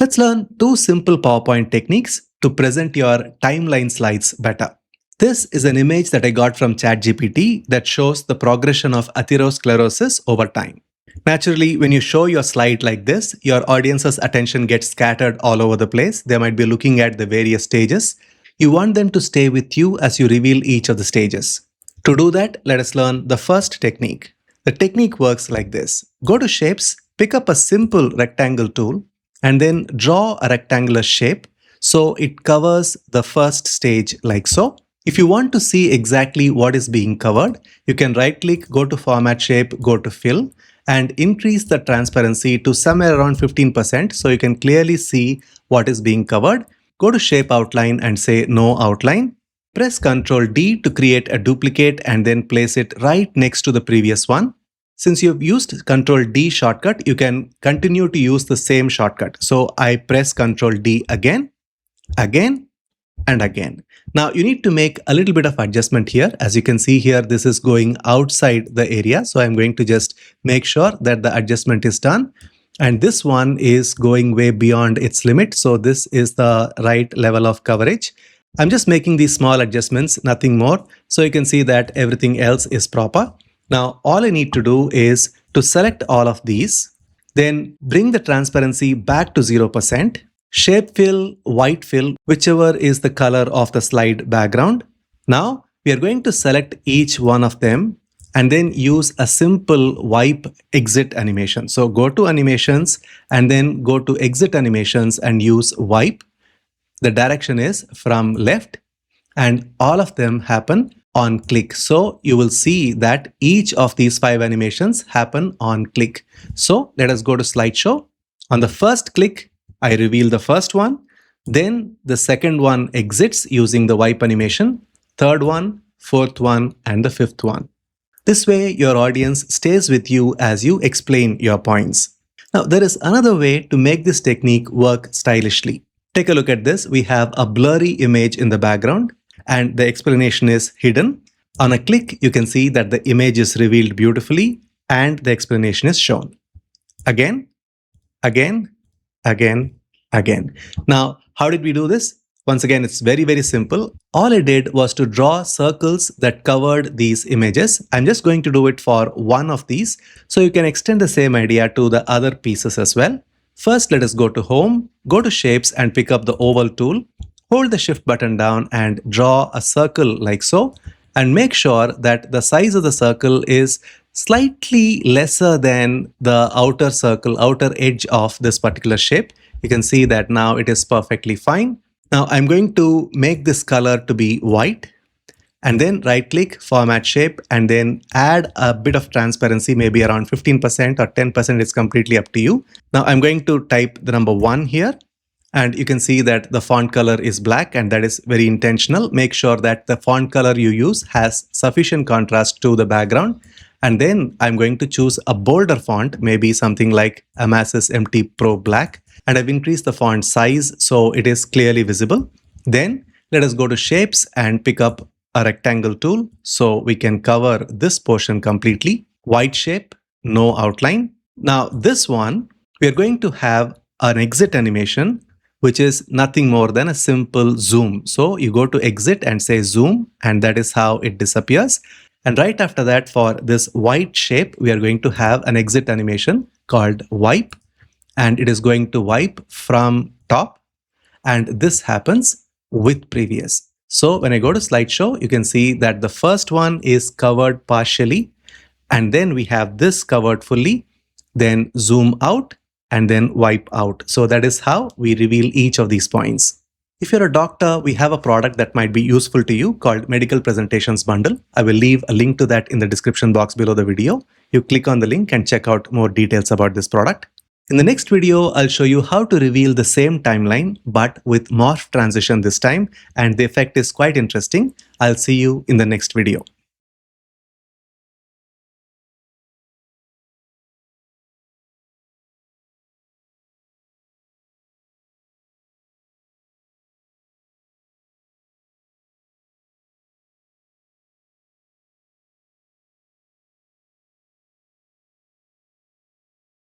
Let's learn two simple PowerPoint techniques to present your timeline slides better. This is an image that I got from ChatGPT that shows the progression of atherosclerosis over time. Naturally, when you show your slide like this, your audience's attention gets scattered all over the place. They might be looking at the various stages. You want them to stay with you as you reveal each of the stages. To do that, let us learn the first technique. The technique works like this. Go to Shapes, pick up a simple rectangle tool, and then draw a rectangular shape so it covers the first stage like so. If you want to see exactly what is being covered, you can right-click, go to Format Shape, go to Fill, and increase the transparency to somewhere around 15% so you can clearly see what is being covered. Go to Shape Outline and say No Outline. Press Ctrl D to create a duplicate and then place it right next to the previous one. Since you've used Ctrl D shortcut, you can continue to use the same shortcut. So I press Ctrl D again, and again. Now you need to make a little bit of adjustment here. As you can see here, this is going outside the area. So I'm going to just make sure that the adjustment is done. And this one is going way beyond its limit. So this is the right level of coverage. I'm just making these small adjustments, nothing more. So you can see that everything else is proper. Now, all I need to do is to select all of these, then bring the transparency back to 0%, shape fill, white fill, whichever is the color of the slide background. Now, we are going to select each one of them and then use a simple wipe exit animation. So go to animations and then go to exit animations and use wipe. The direction is from left and all of them happen on click. So you will see that each of these 5 animations happen on click. So let us go to slideshow. On the first click, I reveal the first one. Then the second one exits using the wipe animation, third one, fourth one, and the fifth one. This way your audience stays with you as you explain your points. Now there is another way to make this technique work stylishly. Take a look at this. We have a blurry image in the background and the explanation is hidden. On a click, you can see that the image is revealed beautifully and the explanation is shown. Again. Now, how did we do this? Once again, it's very, very simple. All I did was to draw circles that covered these images. I'm just going to do it for one of these. So you can extend the same idea to the other pieces as well. First, let us go to Home, go to Shapes and pick up the oval tool. Hold the Shift button down and draw a circle like so. And make sure that the size of the circle is slightly lesser than the outer circle, outer edge of this particular shape. You can see that now it is perfectly fine. Now I'm going to make this color to be white and then right click, format shape, and then add a bit of transparency, maybe around 15% or 10%. It's completely up to you. Now I'm going to type the number 1 here. And you can see that the font color is black and that is very intentional. Make sure that the font color you use has sufficient contrast to the background. And then I'm going to choose a bolder font, maybe something like Amasis MT Pro Black. And I've increased the font size so it is clearly visible. Then let us go to Shapes and pick up a rectangle tool so we can cover this portion completely. White shape, no outline. Now this one, we are going to have an exit animation, which is nothing more than a simple zoom. So you go to exit and say zoom, and that is how it disappears. And right after that, for this white shape, we are going to have an exit animation called wipe, and it is going to wipe from top. And this happens with previous. So when I go to slideshow, you can see that the first one is covered partially, and then we have this covered fully, then zoom out, and then wipe out. So that is how we reveal each of these points. If you're a doctor, we have a product that might be useful to you called Medical Presentations Bundle. I will leave a link to that in the description box below the video. You click on the link and check out more details about this product. In the next video, I'll show you how to reveal the same timeline, but with morph transition this time, and the effect is quite interesting. I'll see you in the next video.